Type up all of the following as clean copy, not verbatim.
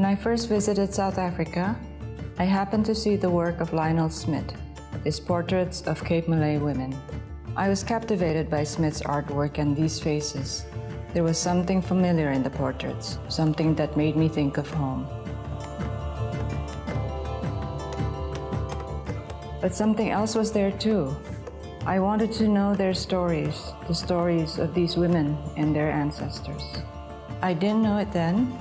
When I first visited South Africa, I happened to see the work of Lionel Smith, his portraits of Cape Malay women. I was captivated by Smith's artwork and these faces. There was something familiar in the portraits, something that made me think of home. But something else was there too. I wanted to know their stories, the stories of these women and their ancestors. I didn't know it then,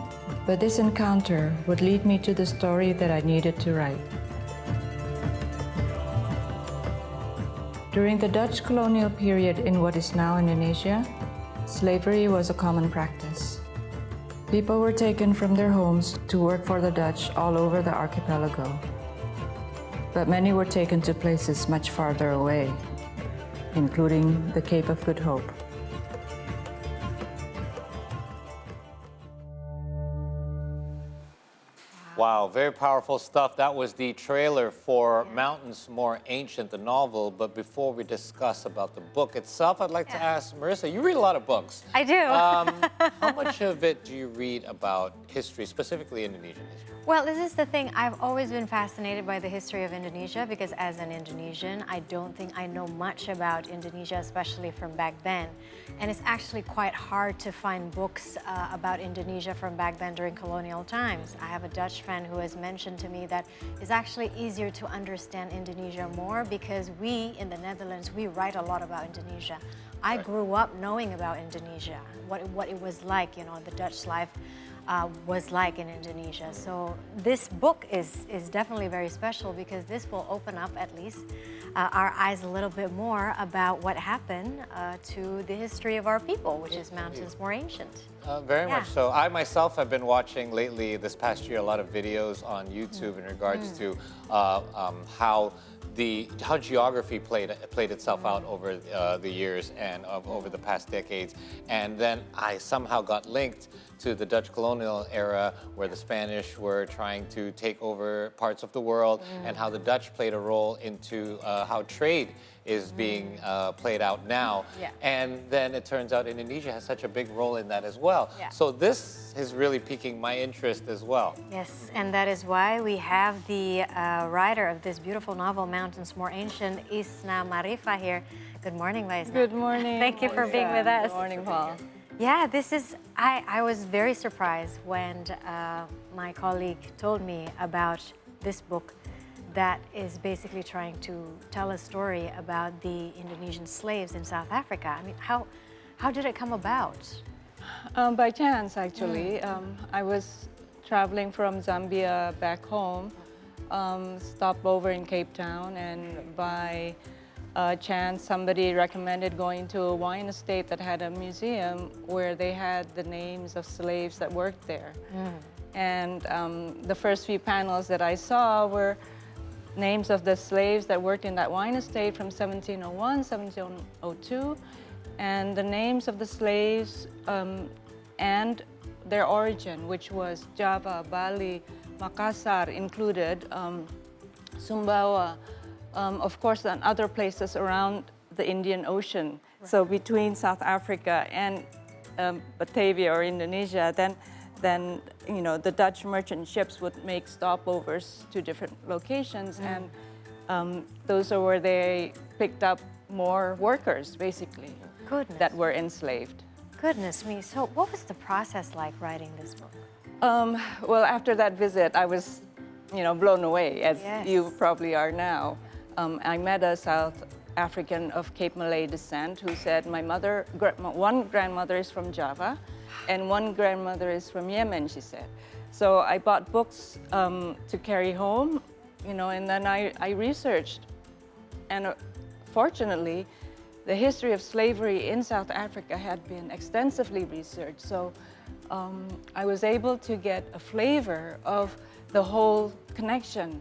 but this encounter would lead me to the story that I needed to write. During the Dutch colonial period in what is now Indonesia, slavery was a common practice. People were taken from their homes to work for the Dutch all over the archipelago. But many were taken to places much farther away, including the Cape of Good Hope. Wow, very powerful stuff. That was the trailer for Mountains More Ancient, the novel. But before we discuss about the book itself, I'd like to ask Marissa, you read a lot of books. I do. How much of it do you read about history, specifically Indonesian history? Well, this is the thing. I've always been fascinated by the history of Indonesia because as an Indonesian, I don't think I know much about Indonesia, especially from back then. And it's actually quite hard to find books about Indonesia from back then during colonial times. I have a Dutch friend who has mentioned to me that it's actually easier to understand Indonesia more because we, in the Netherlands, we write a lot about Indonesia. I grew up knowing about Indonesia, what it was like, you know, the Dutch life was like in Indonesia. So this book is definitely very special because this will open up at least our eyes a little bit more about what happened to the history of our people, which is Mountains More Ancient. Very much so. I myself have been watching lately, this past year, a lot of videos on YouTube in regards to how geography played itself out over the years and over the past decades. And then I somehow got linked to the Dutch colonial era where the Spanish were trying to take over parts of the world and how the Dutch played a role into how trade is being played out now. And then it turns out Indonesia has such a big role in that as well. So this is really piquing my interest as well. Yes, and that is why we have the writer of this beautiful novel, Mountains More Ancient, Isna Marifa here. Good morning, Isna. Good morning. Thank you for being with us. Good morning, Paul. Yeah, this is, I was very surprised when my colleague told me about this book that is basically trying to tell a story about the Indonesian slaves in South Africa. I mean, how did it come about? By chance, actually. I was traveling from Zambia back home, stopped over in Cape Town, and by chance somebody recommended going to a wine estate that had a museum where they had the names of slaves that worked there. And the first few panels that I saw were names of the slaves that worked in that wine estate from 1701, 1702, and the names of the slaves and their origin, which was Java, Bali, Makassar included, Sumbawa, of course, and other places around the Indian Ocean. So between South Africa and Batavia or Indonesia, then you know, the Dutch merchant ships would make stopovers to different locations, and those are where they picked up more workers, basically, that were enslaved. Goodness me. So what was the process like writing this book? Well, after that visit, I was, you know, blown away, as you probably are now. I met a South African of Cape Malay descent who said, my mother, one grandmother is from Java, and one grandmother is from Yemen, she said. So I bought books to carry home, you know, and then I researched. And fortunately, the history of slavery in South Africa had been extensively researched. So I was able to get a flavor of the whole connection.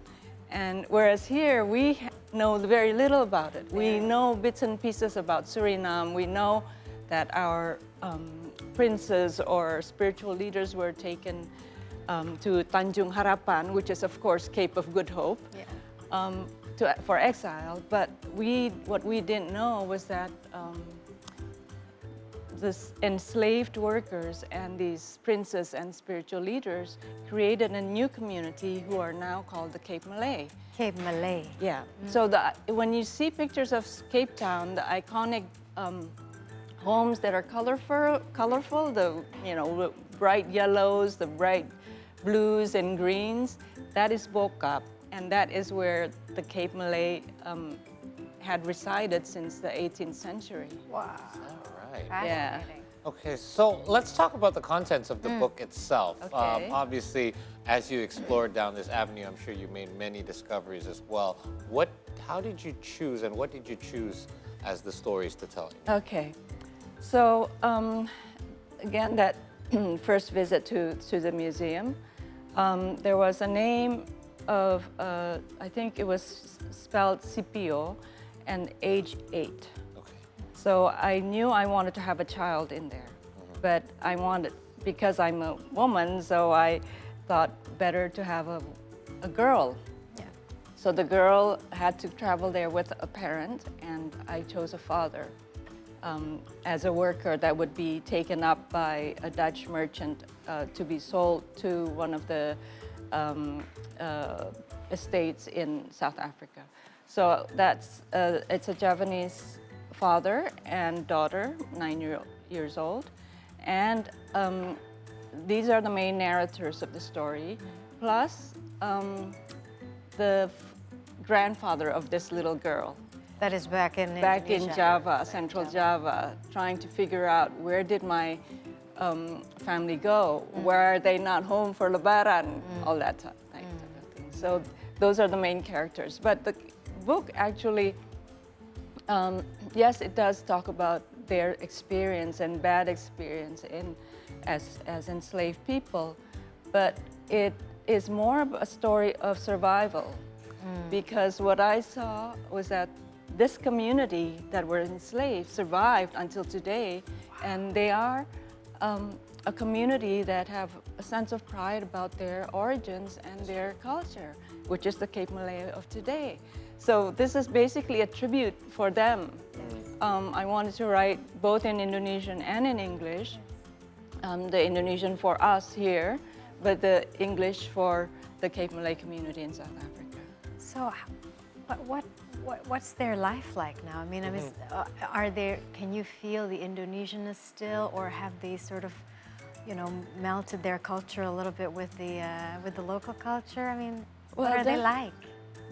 And whereas here, we know very little about it. We know bits and pieces about Suriname. We know that our princes or spiritual leaders were taken to Tanjung Harapan, which is, of course, Cape of Good Hope, for exile. But what we didn't know was that this enslaved workers and these princes and spiritual leaders created a new community who are now called the Cape Malay. Cape Malay. Yeah. So when you see pictures of Cape Town, the iconic homes that are colorful, the bright yellows, the bright blues and greens, that is Bokap, and that is where the Cape Malay had resided since the 18th century. Wow. All right. Fascinating. Okay, so let's talk about the contents of the book itself. Okay. Obviously, as you explored down this avenue, I'm sure you made many discoveries as well. How did you choose, and what did you choose as the stories to tell? Okay. So again, that first visit to the museum, there was a name of, I think it was spelled Scipio, and age 8. Okay. So I knew I wanted to have a child in there, but I wanted, because I'm a woman, so I thought better to have a girl. Yeah. So the girl had to travel there with a parent, and I chose a father as a worker that would be taken up by a Dutch merchant to be sold to one of the estates in South Africa. So it's a Javanese father and daughter, 9 years old, and these are the main narrators of the story, plus the grandfather of this little girl. That is back in Back in Indonesia. Java, Central Java, trying to figure out where did my family go? Where are they not home for Lebaran? All that type of thing. So those are the main characters. But the book actually, yes, it does talk about their experience and bad experience as enslaved people, but it is more of a story of survival. Because what I saw was that this community that were enslaved survived until today, and they are a community that have a sense of pride about their origins and their culture, which is the Cape Malay of today. So this is basically a tribute for them. I wanted to write both in Indonesian and in English. The Indonesian for us here, but the English for the Cape Malay community in South Africa. So, what's their life like now? I mean, are there? Can you feel the Indonesianness still, or have they sort of, melted their culture a little bit with the local culture? I mean, what are they like?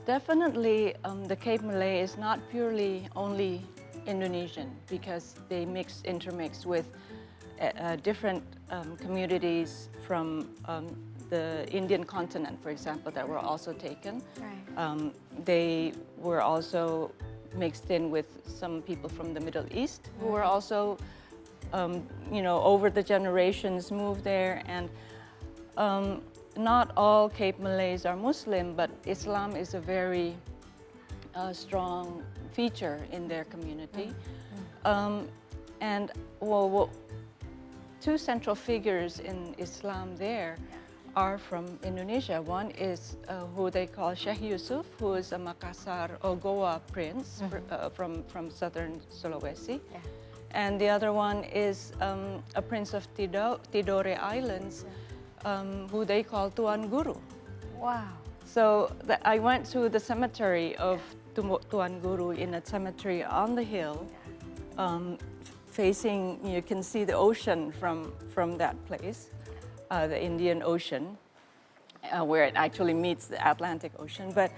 Definitely, the Cape Malay is not purely only Indonesian, because they intermix with different communities from the Indian continent, for example, that were also taken. Right. They were also mixed in with some people from the Middle East who were also, over the generations moved there. And not all Cape Malays are Muslim, but Islam is a very strong feature in their community. And two central figures in Islam there are from Indonesia. One is who they call Sheikh Yusuf, who is a Makassar Ogoa prince from southern Sulawesi. Yeah. And the other one is a prince of Tidore Islands, who they call Tuan Guru. Wow. So I went to the cemetery of Tuan Guru in a cemetery on the hill, facing, you can see the ocean from that place, the Indian Ocean, where it actually meets the Atlantic Ocean. But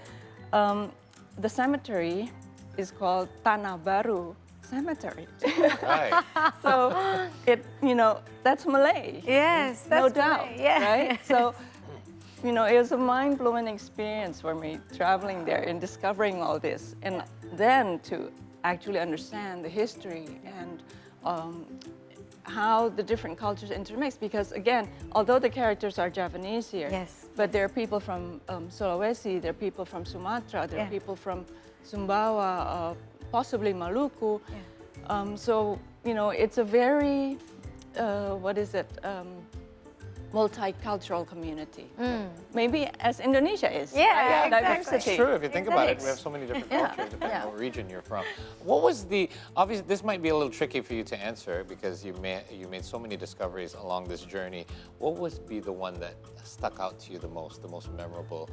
the cemetery is called Tanah Baru Cemetery. Right. So that's Malay. Yes, No that's doubt, right. Yeah. right? So, it was a mind-blowing experience for me traveling there and discovering all this, and then to actually understand the history and how the different cultures intermix. Because again, although the characters are Javanese here, Yes. but there are people from Sulawesi, there are people from Sumatra, there are people from Sumbawa, possibly Maluku. Yeah. So it's a very multicultural community. Maybe as Indonesia is. Yeah, right? exactly. Diversity. It's true. If you think about it, we Exactly. have so many different Yeah. cultures depending Yeah. on what region you're from. What was the obviously this might be a little tricky for you to answer because you made so many discoveries along this journey. What would be the one that stuck out to you the most memorable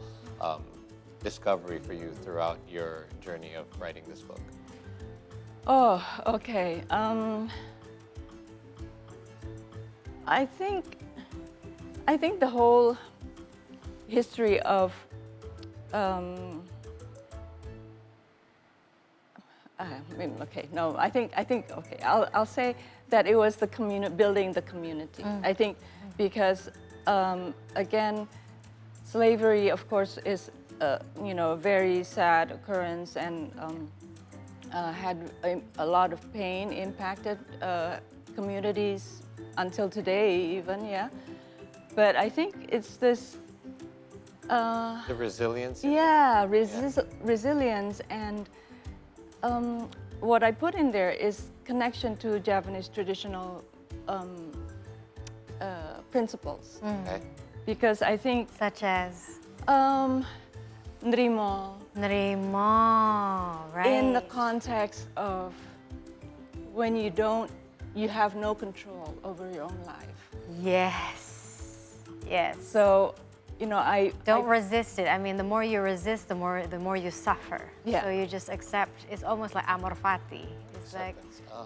discovery for you throughout your journey of writing this book? Oh, okay. I think the whole history of I think okay. I'll say that it was the building the community. I think because again, slavery, of course, is a very sad occurrence and had a lot of pain, impacted communities until today, even, yeah. But I think it's this. The resilience. Yeah, resilience, and what I put in there is connection to Japanese traditional principles. Okay. Because I think Such as nrimo, Nerimo, right? in the context of when you have no control over your own life. Yes. Yes. So, Don't resist it. I mean, the more you resist, the more you suffer. Yeah. So you just accept. It's almost like amor fati. It's like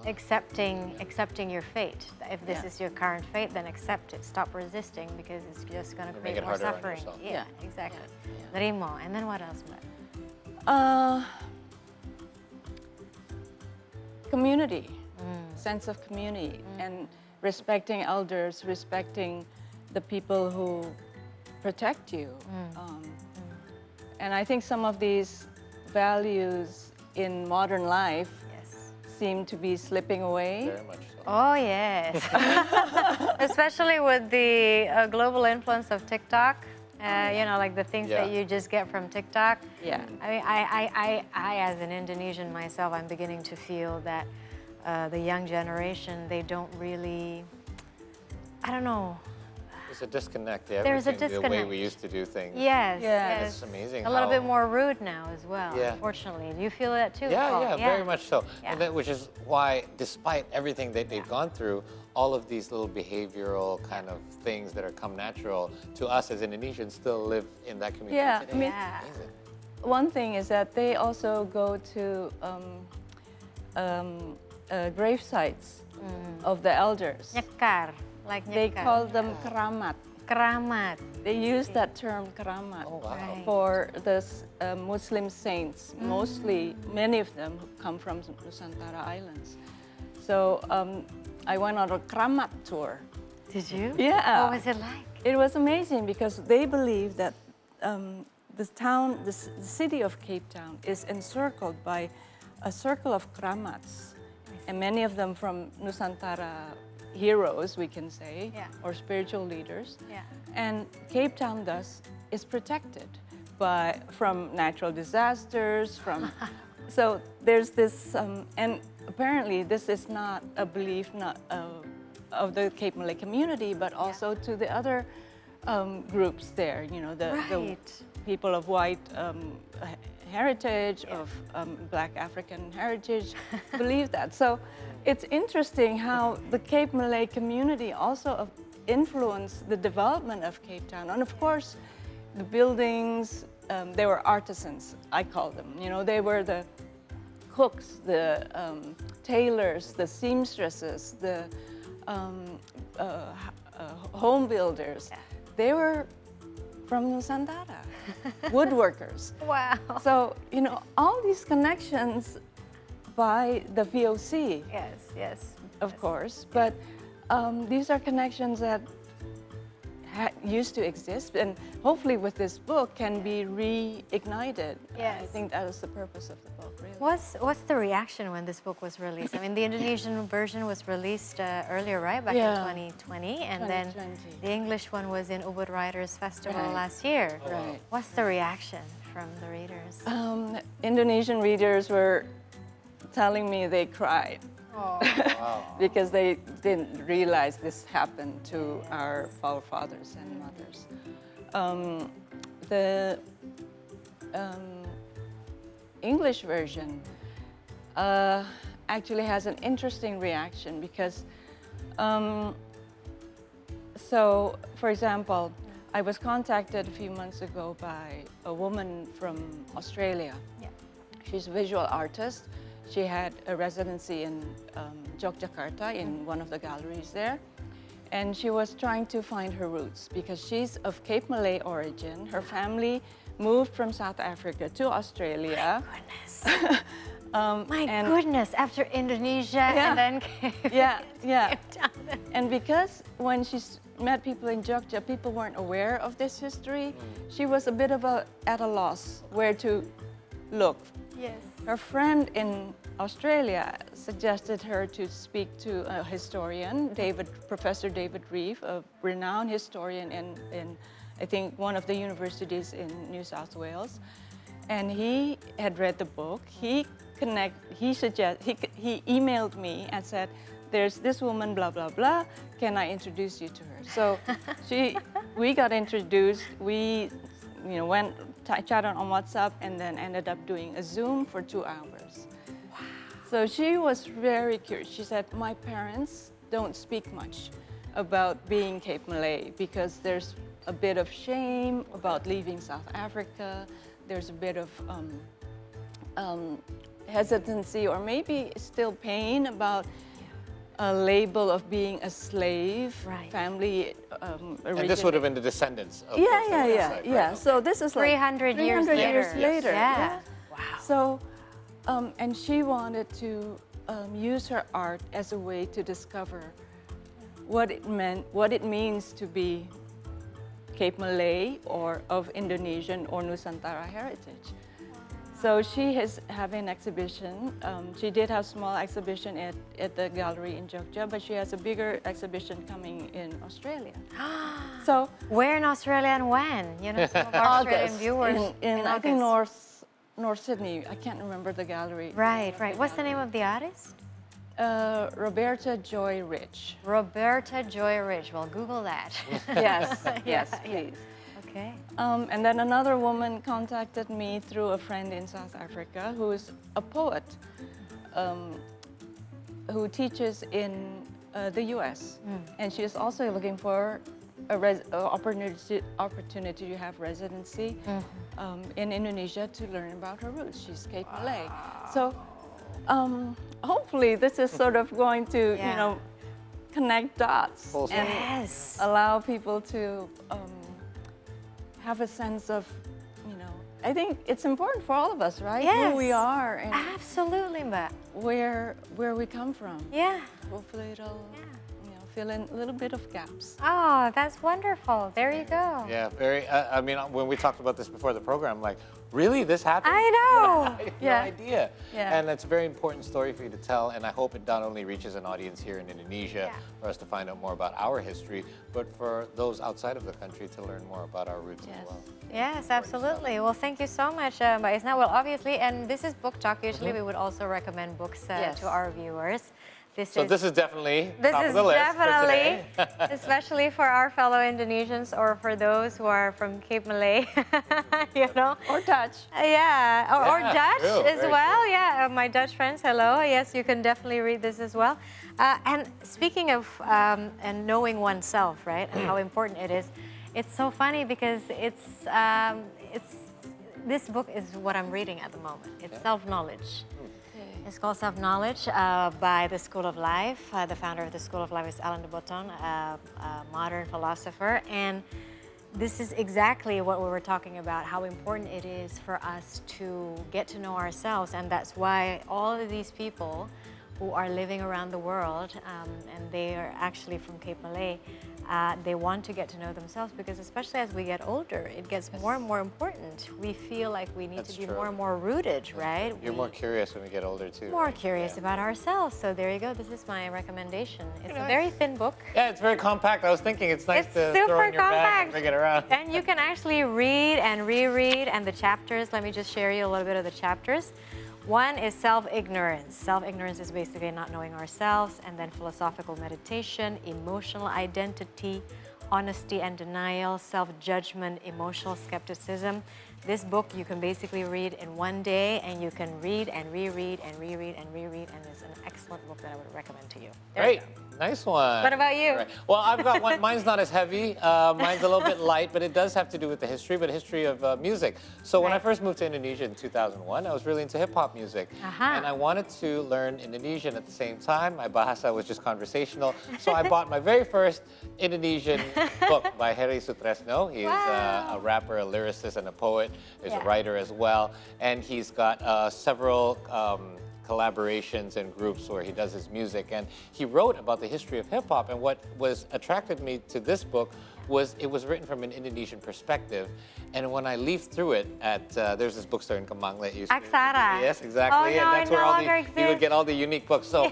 accepting your fate. If this Yeah. is your current fate, then accept it. Stop resisting because it's just going to make create it more harder on suffering. yourself. Yeah, exactly. Nerimo. And then what else, Mbak? Community, sense of community, and respecting elders, respecting the people who protect you. And I think some of these values in modern life Yes. seem to be slipping away. Very much so. Oh, yes. Especially with the global influence of TikTok. Like the things that Yeah. you just get from TikTok. Yeah. I mean, I, as an Indonesian myself, I'm beginning to feel that the young generation, they don't really, I don't know. There's a disconnect there There's a between the way disconnect. we used to do things. Yes, Yeah. yes. It's amazing A little bit how- more rude now as well, Yeah. unfortunately. Do you feel that too? Yeah, Paul? yeah, very much so. Yeah. And that, which is why, despite everything that they've gone through, all of these little behavioral kind of things that are come natural to us as Indonesians still live in that community Yeah, today. I mean- Yeah. Amazing. One thing is that they also go to grave sites of the elders. Nyekar, like They nyekar. call them keramat. Keramat. They use that term keramat Oh, wow. Right. for the Muslim saints. Mostly, many of them come from Nusantara Islands. So I went on a keramat tour. Did you? Yeah. What was it like? It was amazing because they believe that the city of Cape Town is encircled by a circle of keramats, and many of them from Nusantara heroes, we can say, Yeah. or spiritual leaders. Yeah. And Cape Town thus is protected from natural disasters, so there's this, and apparently this is not a belief of the Cape Malay community, but also to the other groups there, the Right. people of white heritage, of Black African heritage, believe that. So it's interesting how the Cape Malay community also influenced the development of Cape Town. And of course, the buildings, they were artisans, I call them. They were the cooks, the tailors, the seamstresses, the home builders. Yeah. They were from Nusantara, woodworkers. Wow. So, all these connections by the VOC, Yes, yes. of course, but these are connections that used to exist, and hopefully with this book can be reignited. I Yes. think that is the purpose of the book, really. What's the reaction when this book was released? I mean, the Indonesian version was released earlier, right? Back in Yeah. 2020, and then 2020. the English one was in Ubud Writers Festival Right. last year. Right. What's the reaction from the readers? Indonesian readers were telling me they cried. because they didn't realize this happened to our forefathers and mothers. The English version actually has an interesting reaction because, so for example, I was contacted a few months ago by a woman from Australia. Yeah. She's a visual artist. She had a residency in Yogyakarta in one of the galleries there. And she was trying to find her roots because she's of Cape Malay origin. Her family moved from South Africa to Australia. My goodness. My goodness, after Indonesia and then came down. And because when she met people in Jogja, people weren't aware of this history, she was a bit of at a loss where to look. Yes. Her friend in Australia suggested her to speak to a historian, Professor David Reeve, a renowned historian in I think one of the universities in New South Wales. And he had read the book. He emailed me and said, "There's this woman, blah blah blah. Can I introduce you to her?" So we got introduced. We went chatted on WhatsApp and then ended up doing a Zoom for 2 hours. Wow. So she was very curious. She said, "My parents don't speak much about being Cape Malay because there's a bit of shame about leaving South Africa. There's a bit of hesitancy or maybe still pain about a label of being a slave, family And this would have been the descendants of Yeah. So this is like 300 years later. Yeah. Wow. So, and she wanted to use her art as a way to discover what it means to be Cape Malay or of Indonesian or Nusantara heritage. So she is having an exhibition. She did have a small exhibition at the gallery in Jogja, but she has a bigger exhibition coming in Australia. So where in Australia and when? Some of our Australian viewers in I think North Sydney. I can't remember the gallery. Right. What's the name of the artist? Roberta Joy Rich. Roberta Joy Rich. Well, Google that. Yes, please. Okay. And then another woman contacted me through a friend in South Africa who is a poet who teaches in the US. And she is also looking for an opportunity to have residency in Indonesia to learn about her roots. She's Cape Malay. So hopefully this is sort of going to, connect dots and allow people to have a sense of, I think it's important for all of us, right? Yes. Who we are and Absolutely, Mbak. where we come from. Yeah. Hopefully it'll, fill in a little bit of gaps. Oh, that's wonderful. There you go. Yeah, very. I mean, when we talked about this before the program, like, really, this happened? I know. I had no idea. Yeah. And it's a very important story for you to tell, and I hope it not only reaches an audience here in Indonesia for us to find out more about our history, but for those outside of the country to learn more about our roots as well. Yes, absolutely. Well, thank you so much, Mbak Isna. Well, obviously, and this is Book Talk. Usually, we would also recommend books to our viewers. This is definitely top of the list for today. Especially for our fellow Indonesians or for those who are from Cape Malay, Or Dutch. Or Dutch as very well. true. Yeah, my Dutch friends, hello. Yes, you can definitely read this as well. And speaking of and knowing oneself, right, and how important it is, it's so funny because this book is what I'm reading at the moment. It's self-knowledge. It's called Self-Knowledge by the School of Life. The founder of the School of Life is Alain de Botton, a modern philosopher. And this is exactly what we were talking about, how important it is for us to get to know ourselves. And that's why all of these people who are living around the world, and they are actually from Cape Malay, they want to get to know themselves because especially as we get older, it gets more and more important. We feel like we need to be more and more rooted, right? You're more curious when we get older too. More curious about ourselves. So there you go. This is my recommendation. It's a very thin book. Yeah, it's very compact. I was thinking it's nice It's to super throw in your bag compact. and bring it around. And you can actually read and reread and the chapters. Let me just share you a little bit of the chapters. One is self-ignorance. Self-ignorance is basically not knowing ourselves, and then philosophical meditation, emotional identity, honesty and denial, self-judgment, emotional skepticism. This book you can basically read in one day, and you can read and reread and reread and reread, and it's an excellent book that I would recommend to you. There you Great. go. Nice one. What about you? All right. Well, I've got one. Mine's not as heavy. Mine's a little bit light, but it does have to do with the history of music. So when I Right. first moved to Indonesia in 2001, I was really into hip hop music. And I wanted to learn Indonesian at the same time. My bahasa was just conversational. So I bought my very first Indonesian book by Heri Sutresno. He's a rapper, a lyricist, and a poet. He's a writer as well. And he's got several collaborations and groups where he does his music, and he wrote about the history of hip hop. And what was attracted me to this book was it was written from an Indonesian perspective. And when I leafed through it at there's this bookstore in Kemang that used to. Aksara. Yes, exactly. Oh, no, and that's it where no all longer you would exists. get all the unique books. So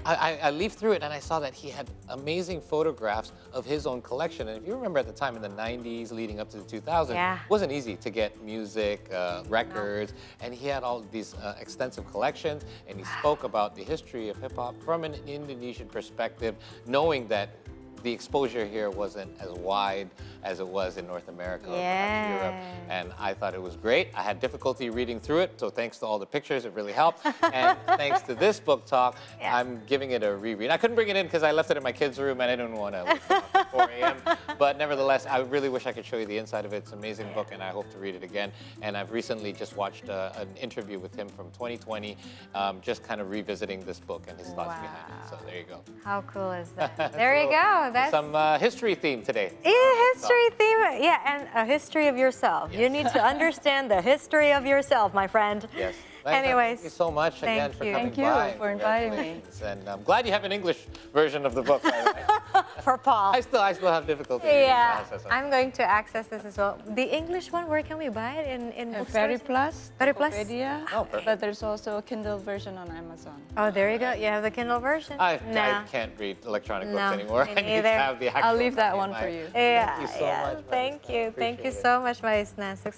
I leafed through it and I saw that he had amazing photographs of his own collection. And if you remember at the time in the 90s leading up to the 2000s, it wasn't easy to get music, records, and he had all these extensive collections, and he spoke about the history of hip hop from an Indonesian perspective, knowing that the exposure here wasn't as wide as it was in North America or perhaps Europe. And I thought it was great. I had difficulty reading through it, so thanks to all the pictures, it really helped. And thanks to this book talk, I'm giving it a reread. I couldn't bring it in because I left it in my kids' room and I didn't want to wake them up at 4 a.m. But nevertheless, I really wish I could show you the inside of it. It's an amazing book, and I hope to read it again. And I've recently just watched an interview with him from 2020, just kind of revisiting this book and his thoughts behind it. So there you go. How cool is that? There you go. That's some history theme today. history theme. Yeah, and a history of yourself. You need to understand the history of yourself, my friend. Yes. Anyways, thank you so much again for coming Thank you by. for inviting me. Congratulations. And I'm glad you have an English version of the book. By the way. for Paul. I still have difficulty reading Yeah, the process. I'm going to access this as well. The English one, where can we buy it? In Very bookstores? Plus, Very Plus? Tokopedia, Oh, perfect. but there's also a Kindle version on Amazon. Oh, there you go. You have the Kindle version? I No. can't read electronic books No, anymore. me I need neither. to have the actual I'll leave that copy in one for my- you. Yeah, Thank you so yeah. much. Thank you. Thank you Appreciate it. so much, Isna.